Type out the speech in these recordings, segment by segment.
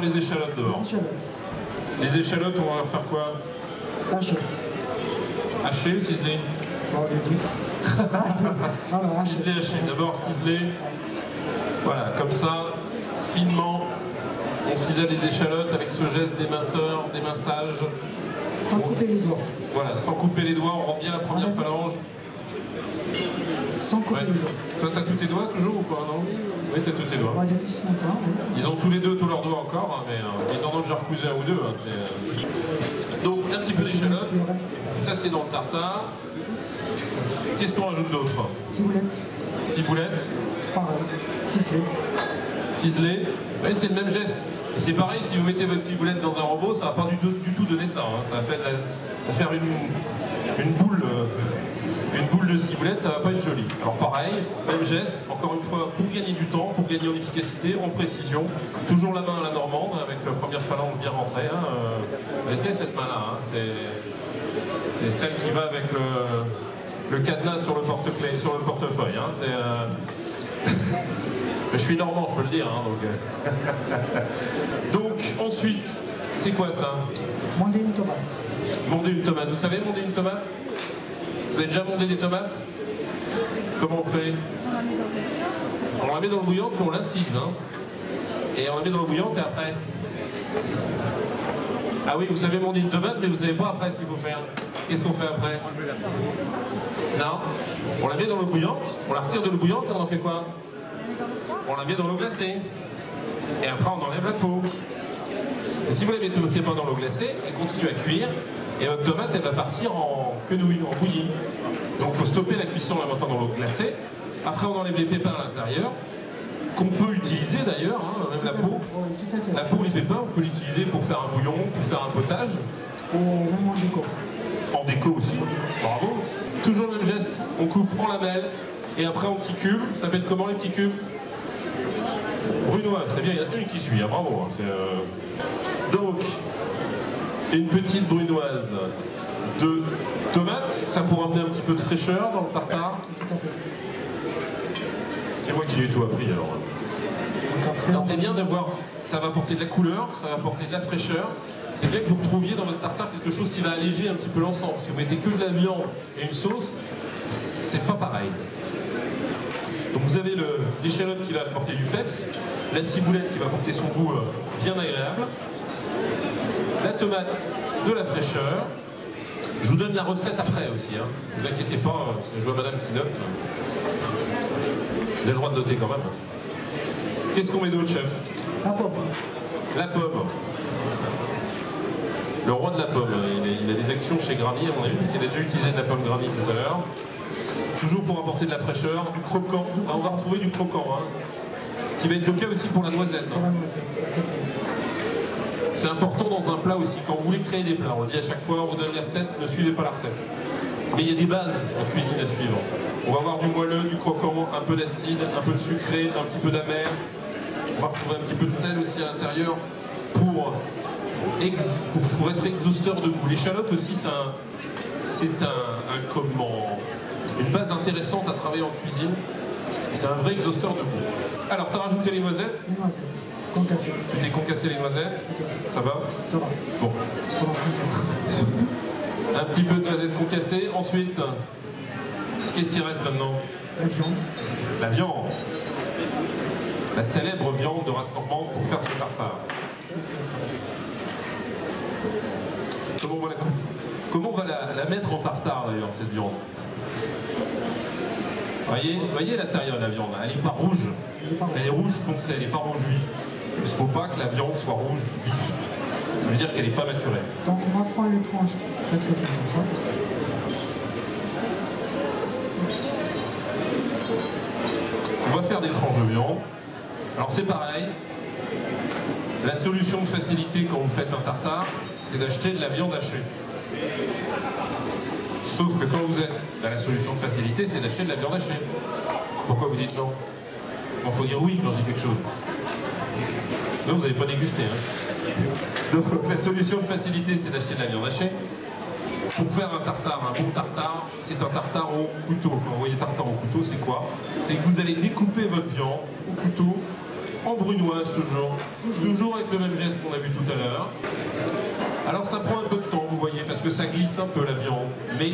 les échalotes dehors. Les échalotes, on va faire quoi? Haché. Haché ou ciselé? Ciselé, haché. D'abord ciselé. Voilà, comme ça, finement. On cisèle les échalotes avec ce geste d'éminceur, d'éminçage. Sans couper les doigts. Voilà, sans couper les doigts, on rend bien la première phalange. Sans couper les doigts. Toi, t'as tous tes doigts toujours ou pas, non? Oui, t'as tous tes doigts. Ils ont tous les deux tous leurs doigts encore, hein, mais ils en ont déjà recousé un ou deux. Hein, donc, un petit peu d'échalote. Ça, c'est dans le tartare. Qu'est-ce qu'on rajoute d'autre? Ciboulette. Ciboulette. Pareil. Ciselé. Ciselé. Oui, c'est le même geste. Et c'est pareil, si vous mettez votre ciboulette dans un robot, ça va pas du tout donner ça. Hein. Ça va faire une boule de ciboulette, ça va pas être joli. Alors pareil, même geste, encore une fois, pour gagner du temps, pour gagner en efficacité, en précision. Toujours la main à la normande, avec la première phalange bien rentrée. Hein. Essayez cette main-là. Hein. C'est celle qui va avec le cadenas sur le porte-clés, sur le portefeuille. Hein. Je suis normand, je peux le dire. Hein, donc ensuite, c'est quoi ça? Monder une tomate. Monder une tomate. Vous savez monder une tomate? Vous avez déjà mondé des tomates? Comment on fait? On la met dans le bouillante puis on l'incise. Hein. Et on la met dans le bouillante et après? Ah oui, vous savez monder une tomate, mais vous savez pas après ce qu'il faut faire. Qu'est-ce qu'on fait après? Non. On la met dans l'eau bouillante, on la retire de l'eau bouillante et on en fait quoi? On la met dans l'eau glacée. Et après on enlève la peau. Et si vous la mettez pas dans l'eau glacée, elle continue à cuire. Et votre tomate, elle va partir en quenouille, en bouillie. Donc il faut stopper la cuisson en la mettant dans l'eau glacée. Après on enlève les pépins à l'intérieur, qu'on peut utiliser d'ailleurs, hein, même la peau. La peau, les pépins, on peut l'utiliser pour faire un bouillon, pour faire un potage. Même en déco. En déco aussi. Bravo. Toujours le même geste, on coupe en lamelles et après en petits cubes. Ça s'appelle comment les petits cubes? Brunoise, c'est bien, il y en a une qui suit, hein, bravo. Hein, donc, une petite brunoise de tomates, ça pour amener un petit peu de fraîcheur dans le tartare. C'est moi qui lui ai tout appris alors. Alors c'est bien d'avoir, ça va apporter de la couleur, ça va apporter de la fraîcheur. C'est bien que vous retrouviez dans votre tartare quelque chose qui va alléger un petit peu l'ensemble. Si vous mettez que de la viande et une sauce, c'est pas pareil. Donc vous avez l'échalote qui va apporter du peps, la ciboulette qui va apporter son goût bien agréable, la tomate, de la fraîcheur. Je vous donne la recette après aussi, hein. Ne vous inquiétez pas, parce que je vois madame qui note. Vous avez le droit de noter quand même. Qu'est-ce qu'on met d'autre, chef? La pomme. La pomme. Le roi de la pomme. Il a des actions chez Granny, à mon avis, parce qu'il a déjà utilisé de la pomme Granny tout à l'heure. Toujours pour apporter de la fraîcheur, du croquant. Ah, on va retrouver du croquant. Hein. Ce qui va être le cas aussi pour la noisette. Hein. C'est important dans un plat aussi, quand vous voulez créer des plats, on dit à chaque fois, on vous donne les recettes, ne suivez pas la recette. Mais il y a des bases en cuisine à suivre. On va avoir du moelleux, du croquant, un peu d'acide, un peu de sucré, un petit peu d'amer. On va retrouver un petit peu de sel aussi à l'intérieur pour être exhausteur de goût. L'échalote aussi, c'est une base intéressante à travailler en cuisine. C'est un vrai exhausteur de goût. Alors, tu as rajouté les noisettes? Les noisettes. Concassées. Tu t'es concassé les noisettes? Ça va? Ça va. Bon. Un petit peu de noisettes concassées. Ensuite, qu'est-ce qui reste maintenant? La viande. La viande. La célèbre viande de race normande pour faire ce tartare. Comment on va la couper? Comment on va la mettre en tartare d'ailleurs, cette viande? Voyez l'intérieur de la viande, elle n'est pas rouge. Elle est rouge foncée, elle n'est pas rouge vif. Il ne faut pas que la viande soit rouge vif. Ça veut dire qu'elle n'est pas maturée. Donc on va prendre les tranches. On va faire des tranches de viande. Alors c'est pareil. La solution de facilité quand vous faites un tartare, c'est d'acheter de la viande hachée. Sauf que quand vous êtes dans la solution de facilité, c'est d'acheter de la viande hachée. Pourquoi vous dites non? Il faut dire oui quand je dis quelque chose. Non, vous n'avez pas dégusté. Hein. Donc la solution de facilité, c'est d'acheter de la viande hachée. Pour faire un tartare, un bon tartare, c'est un tartare au couteau. Quand vous voyez tartare au couteau, c'est quoi? C'est que vous allez découper votre viande au couteau en brunoise toujours avec le même geste qu'on a vu tout à l'heure. Alors ça prend un peu de temps, vous voyez, parce que ça glisse un peu la viande, mais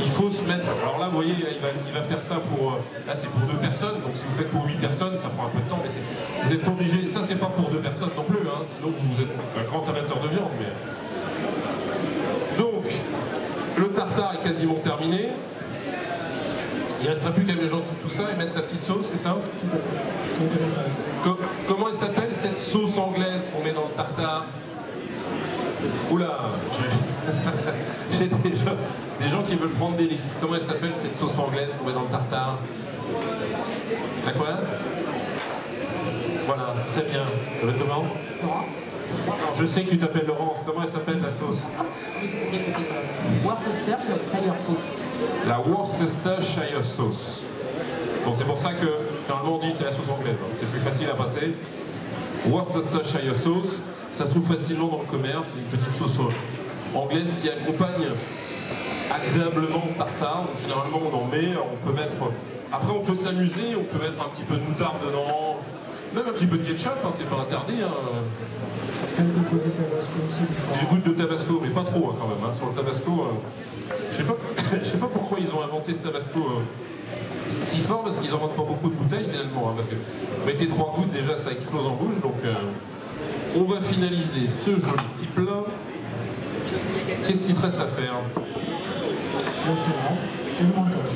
il faut se mettre. Alors là, vous voyez, il va faire ça pour. Là, c'est pour 2 personnes, donc si vous faites pour 8 personnes, ça prend un peu de temps, mais vous êtes obligé. Ça, c'est pas pour 2 personnes non plus, hein, sinon vous êtes un grand amateur de viande. Mais... Donc, le tartare est quasiment terminé. Il ne restera plus qu'à mélanger tout ça et mettre la petite sauce, c'est ça? Comment elle s'appelle cette sauce anglaise qu'on met dans le tartare? Oula, j'ai des gens qui veulent prendre des listes. Comment elle s'appelle cette sauce anglaise qu'on met dans le tartare? À quoi? Voilà, très bien. Ça va être comment? Je sais que tu t'appelles Laurence. Comment elle s'appelle la sauce? Worcestershire sauce. La Worcestershire sauce. Bon, c'est pour ça que normalement on dit c'est la sauce anglaise. Hein. C'est plus facile à passer. Worcestershire sauce, ça se trouve facilement dans le commerce. C'est une petite sauce anglaise qui accompagne agréablement le tartare. Donc généralement on en met. On peut mettre. Après on peut s'amuser. On peut mettre un petit peu de moutarde dedans. Même un petit peu de ketchup. Hein, c'est pas interdit. Hein. Des gouttes de tabasco, mais pas trop hein, quand même. Hein. Sur le tabasco. Je sais pas pourquoi ils ont inventé ce tabasco si fort, parce qu'ils en vendent pas beaucoup de bouteilles finalement. Hein, parce que vous mettez 3 gouttes, déjà ça explose en bouche. Donc on va finaliser ce joli petit plat. Qu'est-ce qu'il te reste à faire? La salade et le montage.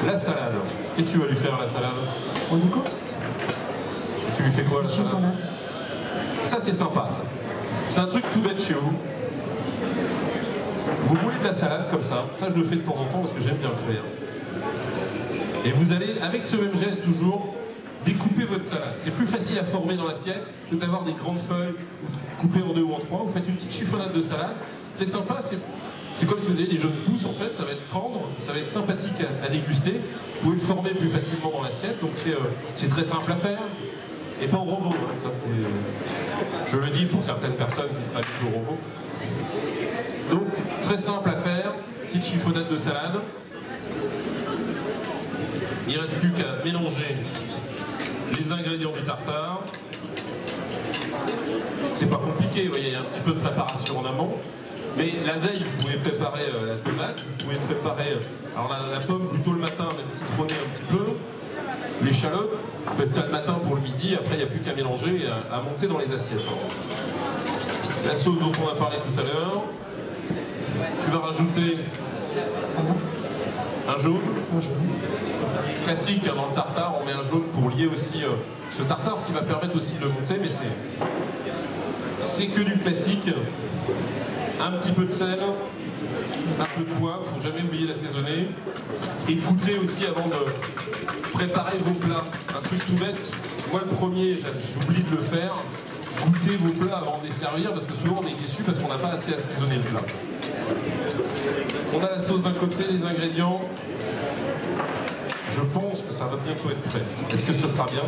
La salade. Qu'est-ce que tu vas lui faire à la salade? On y coupe. Tu lui fais quoi la salade? Chocolat. Ça c'est sympa ça. C'est un truc tout bête chez vous. Vous roulez de la salade comme ça je le fais de temps en temps parce que j'aime bien le faire. Et vous allez, avec ce même geste toujours, découper votre salade. C'est plus facile à former dans l'assiette que d'avoir des grandes feuilles coupées en 2 ou en 3. Vous faites une petite chiffonnade de salade. C'est sympa, c'est comme si vous avez des jeunes pousses en fait, ça va être tendre, ça va être sympathique à déguster. Vous pouvez le former plus facilement dans l'assiette, donc c'est très simple à faire. Et pas au robot, hein. Ça, je le dis pour certaines personnes qui seraient habituées au robot. Donc, très simple à faire, petite chiffonnade de salade. Il ne reste plus qu'à mélanger les ingrédients du tartare. C'est pas compliqué, vous voyez, il y a un petit peu de préparation en amont. Mais la veille, vous pouvez préparer la tomate, vous pouvez préparer alors la pomme plutôt le matin, même citronner un petit peu. L'échalote, vous faites ça le matin pour le midi, après il n'y a plus qu'à mélanger et à monter dans les assiettes. La sauce dont on a parlé tout à l'heure. Tu vas rajouter un jaune. Classique, hein, dans le tartare, on met un jaune pour lier aussi ce tartare, ce qui va permettre aussi de le monter, mais c'est que du classique. Un petit peu de sel, un peu de poivre, il ne faut jamais oublier d'assaisonner. Et goûter aussi avant de préparer vos plats. Un truc tout bête, moi le premier, j'oublie de le faire. Goûtez vos plats avant de les servir, parce que souvent on est déçu parce qu'on n'a pas assez assaisonné le plat. On a la sauce d'un côté, les ingrédients. Je pense que ça va bientôt être prêt. Est-ce que ce sera bien?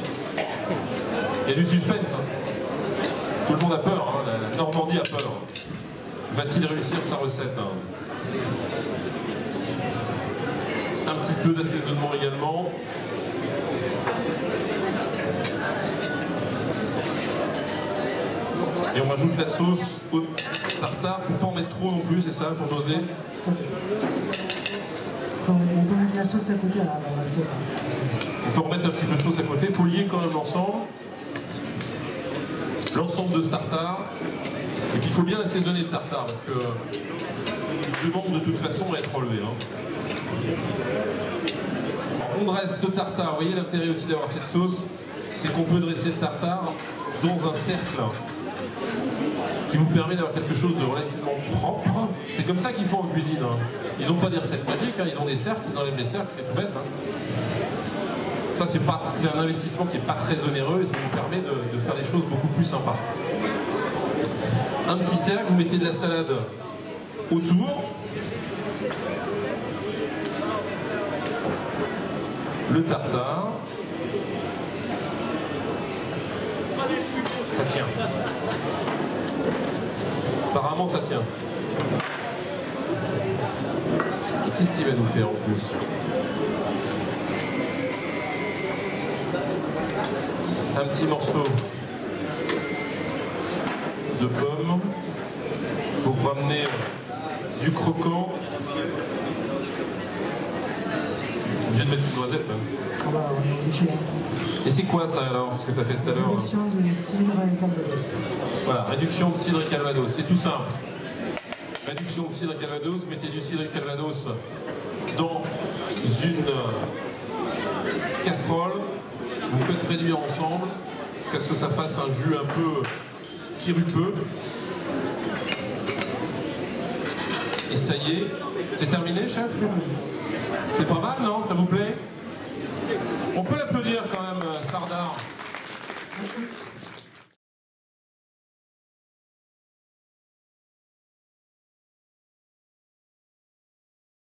Il y a du suspense. Hein. Tout le monde a peur, hein. La Normandie a peur. Va-t-il réussir sa recette? Hein? Un petit peu d'assaisonnement également. Et on rajoute la sauce au tartare. Il ne faut pas en mettre trop non plus, c'est ça, pour José? On peut mettre la sauce à côté là, dans l'assiette. On peut remettre un petit peu de sauce à côté. Il faut lier quand même l'ensemble de ce tartare. Et puis il faut bien assaisonner le tartare parce que il demande de toute façon à être relevé. Hein. On dresse ce tartare. Vous voyez l'intérêt aussi d'avoir cette sauce, c'est qu'on peut dresser le tartare dans un cercle. Ce qui vous permet d'avoir quelque chose de relativement propre. C'est comme ça qu'ils font en cuisine. Hein. Ils n'ont pas des recettes magiques, hein. Ils ont des cercles, ils enlèvent les cercles, c'est tout bête. Hein. Ça, c'est un investissement qui n'est pas très onéreux et ça vous permet de faire des choses beaucoup plus sympas. Un petit cercle, vous mettez de la salade autour. Le tartare. Ça tient. Apparemment, ça tient. Et qu'est-ce qu'il va nous faire en plus? un petit morceau de pomme pour ramener du croquant. Obligé de mettre une noisette là. Ah bah, on est obligé. Et c'est quoi ça alors, ce que tu as fait tout à l'heure? Réduction de cidre et calvados. Voilà, réduction de cidre et calvados, c'est tout simple. Réduction de cidre et calvados, vous mettez du cidre et calvados dans une casserole, vous faites réduire ensemble jusqu'à ce que ça fasse un jus un peu sirupeux. Et ça y est, c'est terminé, chef? C'est pas mal, non? Ça vous plaît? On peut l'applaudir quand même, Sardar.